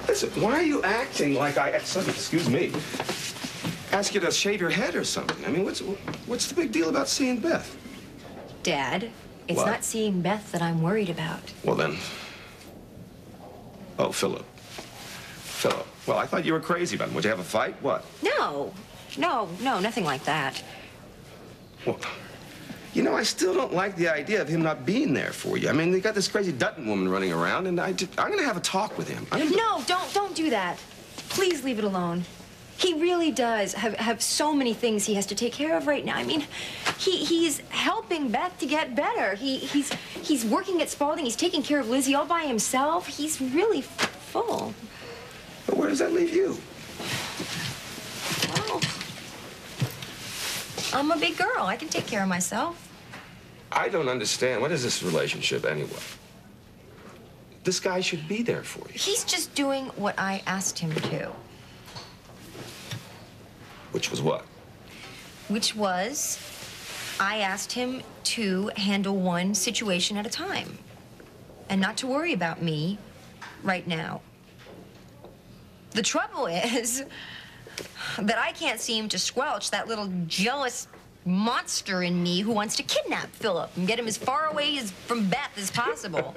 Listen, why are you acting like excuse me, ask you to shave your head or something? I mean, what's the big deal about seeing Beth? Dad, it's What? not seeing Beth that I'm worried about. Well, then... Oh, Philip. Philip. Well, I thought you were crazy about him. Would you have a fight? What? No, nothing like that. Well, you know, I still don't like the idea of him not being there for you. I mean, they got this crazy Dutton woman running around, and I'm going to have a talk with him. No, don't do that. Please leave it alone. He really does have so many things he has to take care of right now. I mean, he's helping Beth to get better. He's working at Spalding. He's taking care of Lizzie all by himself. He's really full. But where does that leave you? Well, I'm a big girl. I can take care of myself. I don't understand. What is this relationship anyway? This guy should be there for you. He's just doing what I asked him to. Which was what? Which was, I asked him to handle one situation at a time and not to worry about me right now. The trouble is that I can't seem to squelch that little jealous monster in me who wants to kidnap Philip and get him as far away from Beth as possible.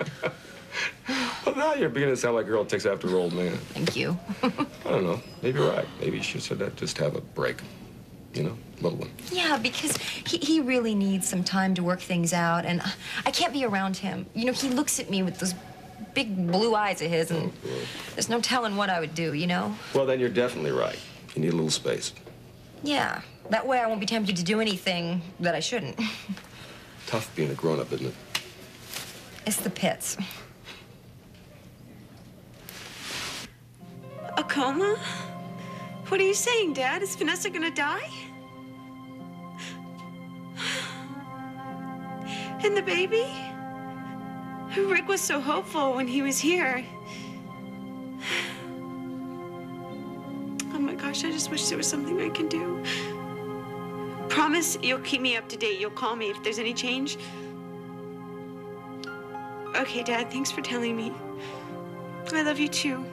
Well, now you're beginning to sound like a girl that takes after her old man. Thank you. I don't know. Maybe you're right. Maybe she should just have a break. You know, little one. Yeah, because he really needs some time to work things out, and I can't be around him. You know, he looks at me with those big blue eyes of his, and there's no telling what I would do, you know? Well, then you're definitely right. You need a little space. Yeah, that way I won't be tempted to do anything that I shouldn't. Tough being a grown-up, isn't it? It's the pits. A coma? What are you saying, Dad? Is Vanessa gonna die? And the baby? Rick was so hopeful when he was here. Oh my gosh, I just wish there was something I can do. Promise you'll keep me up to date. You'll call me if there's any change. Okay, Dad, thanks for telling me. I love you too.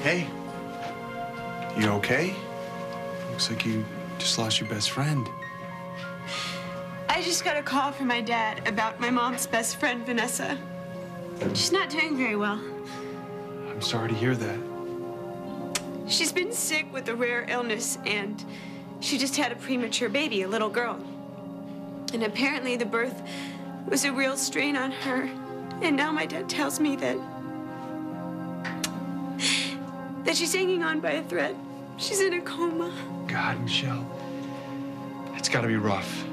Hey, you okay? Looks like you just lost your best friend. I just got a call from my dad about my mom's best friend, Vanessa. She's not doing very well. I'm sorry to hear that. She's been sick with a rare illness, and she just had a premature baby, a little girl. And apparently the birth was a real strain on her. And now my dad tells me that she's hanging on by a thread. She's in a coma. God, Michelle, that's gotta be rough.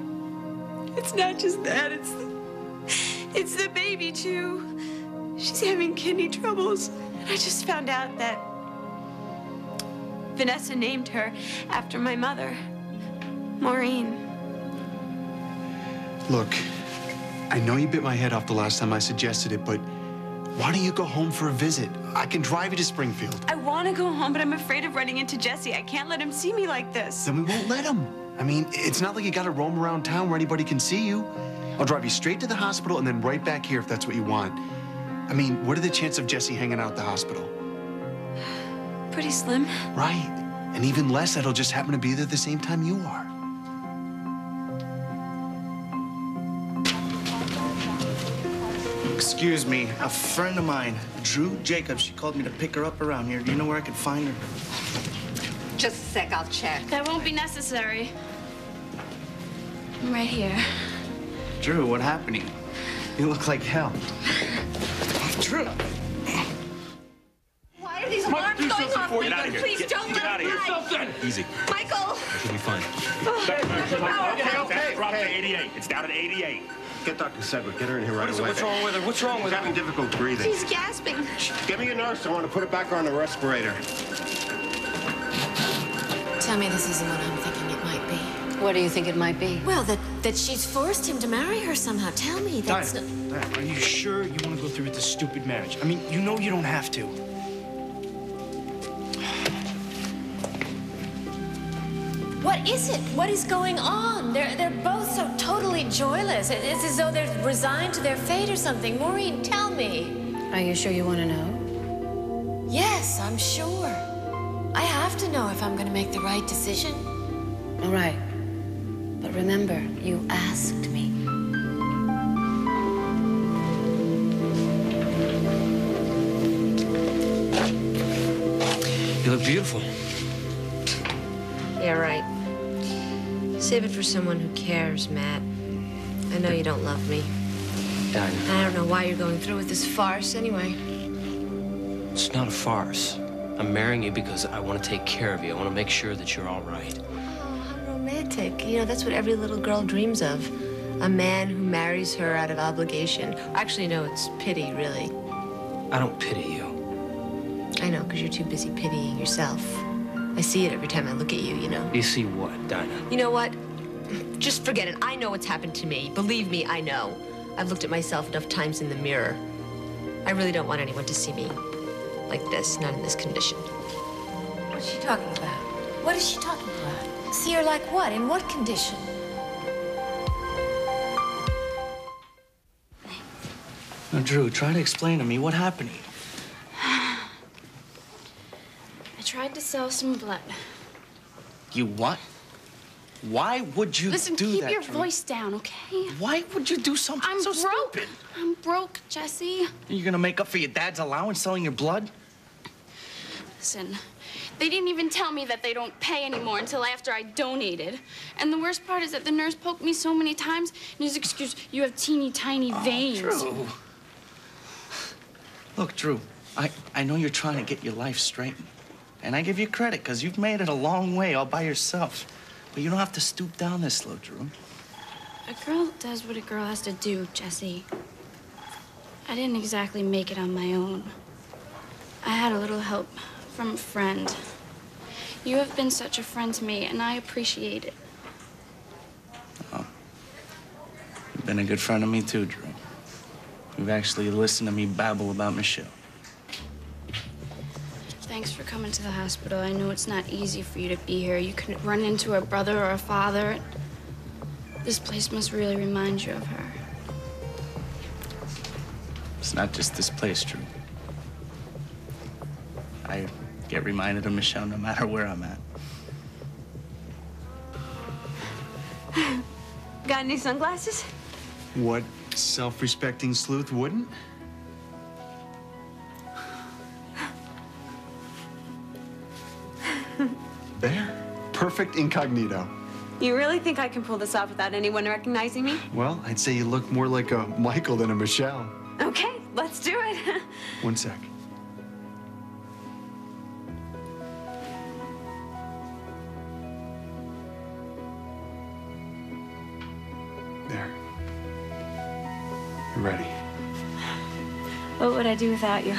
It's not just that, it's the baby, too. She's having kidney troubles. And I just found out that Vanessa named her after my mother, Maureen. Look, I know you bit my head off the last time I suggested it, but why don't you go home for a visit? I can drive you to Springfield. I want to go home, but I'm afraid of running into Jesse. I can't let him see me like this. Then we won't let him. I mean, it's not like you gotta roam around town where anybody can see you. I'll drive you straight to the hospital and then right back here if that's what you want. I mean, what are the chances of Jesse hanging out at the hospital? Pretty slim. Right. And even less that he'll just happen to be there at the same time you are. Excuse me, a friend of mine, Drew Jacobs, she called me to pick her up around here. Do you know where I could find her? Just a sec, I'll check. That won't be necessary. I'm right here. Drew, what happened to you? You look like hell. Drew! Why are these alarms going off? Get out of here. Please don't get out of here. Easy. Michael! You'll be fine. Okay. Drop to 88. It's down at 88. Get Dr. Sedgwick. Get her in here right away. What's wrong with her? What's wrong with She's her? having difficult breathing. She's gasping. Get me a nurse. I want to put her back on the respirator. Tell me this isn't what I'm thinking it might be. What do you think it might be? Well, that she's forced him to marry her somehow. Tell me that's not... Diana, are you sure you want to go through with this stupid marriage? I mean, you know you don't have to. What is it? What is going on? They're both so totally joyless. It's as though they're resigned to their fate or something. Maureen, tell me. Are you sure you want to know? Yes, I'm sure. I have to know if I'm going to make the right decision. All right. But remember, you asked me. You look beautiful. Yeah, right. Save it for someone who cares, Matt. I know you don't love me. Dinah. I don't know why you're going through with this farce anyway. It's not a farce. I'm marrying you because I want to take care of you. I want to make sure that you're all right. Oh, how romantic. You know, that's what every little girl dreams of. A man who marries her out of obligation. Actually, no, it's pity, really. I don't pity you. I know, because you're too busy pitying yourself. I see it every time I look at you, you know. You see what, Dinah? You know what? Just forget it. I know what's happened to me. Believe me, I know. I've looked at myself enough times in the mirror. I really don't want anyone to see me like this, not in this condition. What's she talking about? What is she talking about? See her like what? In what condition? Now, Drew, try to explain to me what happened to you. I tried to sell some blood. You what? Why would you Listen, do keep that? your Drew? voice down, okay? Why would you do something so stupid? I'm broke, Jesse. You're gonna make up for your dad's allowance selling your blood? Listen, they didn't even tell me that they don't pay anymore until after I donated. And the worst part is that the nurse poked me so many times, and his excuse, you have teeny tiny veins. Drew. Look, Drew, I know you're trying to get your life straightened. And I give you credit, because you've made it a long way all by yourself. But you don't have to stoop down this low, Drew. A girl does what a girl has to do, Jesse. I didn't exactly make it on my own. I had a little help from a friend. You have been such a friend to me, and I appreciate it. Oh. You've been a good friend to me, too, Drew. You've actually listened to me babble about Michelle. Thanks for coming to the hospital. I know it's not easy for you to be here. You could run into a brother or a father. This place must really remind you of her. It's not just this place, Drew. I get reminded of Michelle no matter where I'm at. Got any sunglasses? What self-respecting sleuth wouldn't? There. Perfect incognito. You really think I can pull this off without anyone recognizing me? Well, I'd say you look more like a Michael than a Michelle. Okay, let's do it. One sec. There. You're ready. What would I do without you?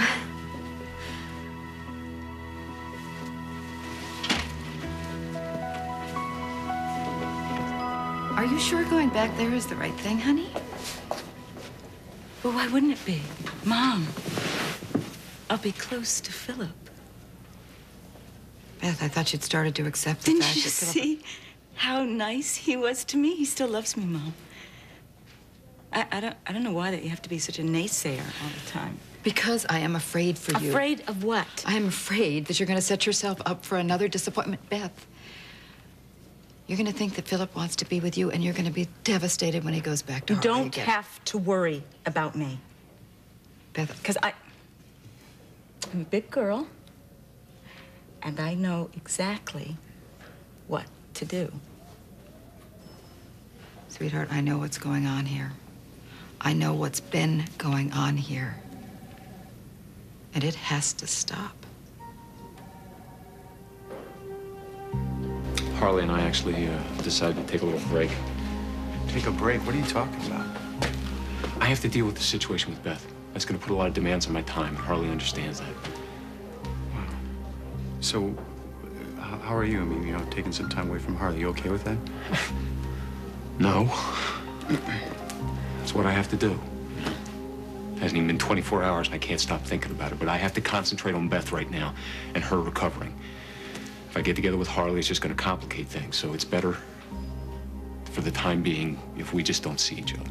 Are you sure going back there is the right thing, honey? Well, why wouldn't it be? Mom, I'll be close to Philip. Beth, I thought you'd started to accept the Didn't fact you that Philip... see how nice he was to me? He still loves me, Mom. I don't know why that you have to be such a naysayer all the time. Because I am afraid for you. Afraid of what? I am afraid that you're going to set yourself up for another disappointment. Beth, you're going to think that Philip wants to be with you, and you're going to be devastated when he goes back to You Harley don't again. have to worry about me. Beth. Because I'm a big girl, and I know exactly what to do. Sweetheart, I know what's going on here. I know what's been going on here. And it has to stop. Harley and I actually decided to take a little break. Take a break? What are you talking about? I have to deal with the situation with Beth. That's going to put a lot of demands on my time. Harley understands that. Wow. So, how are you? I mean, taking some time away from Harley. You okay with that? No. That's what I have to do. It hasn't even been 24 hours and I can't stop thinking about it, but I have to concentrate on Beth right now and her recovering. If I get together with Harley, it's just going to complicate things. So it's better, for the time being, if we just don't see each other.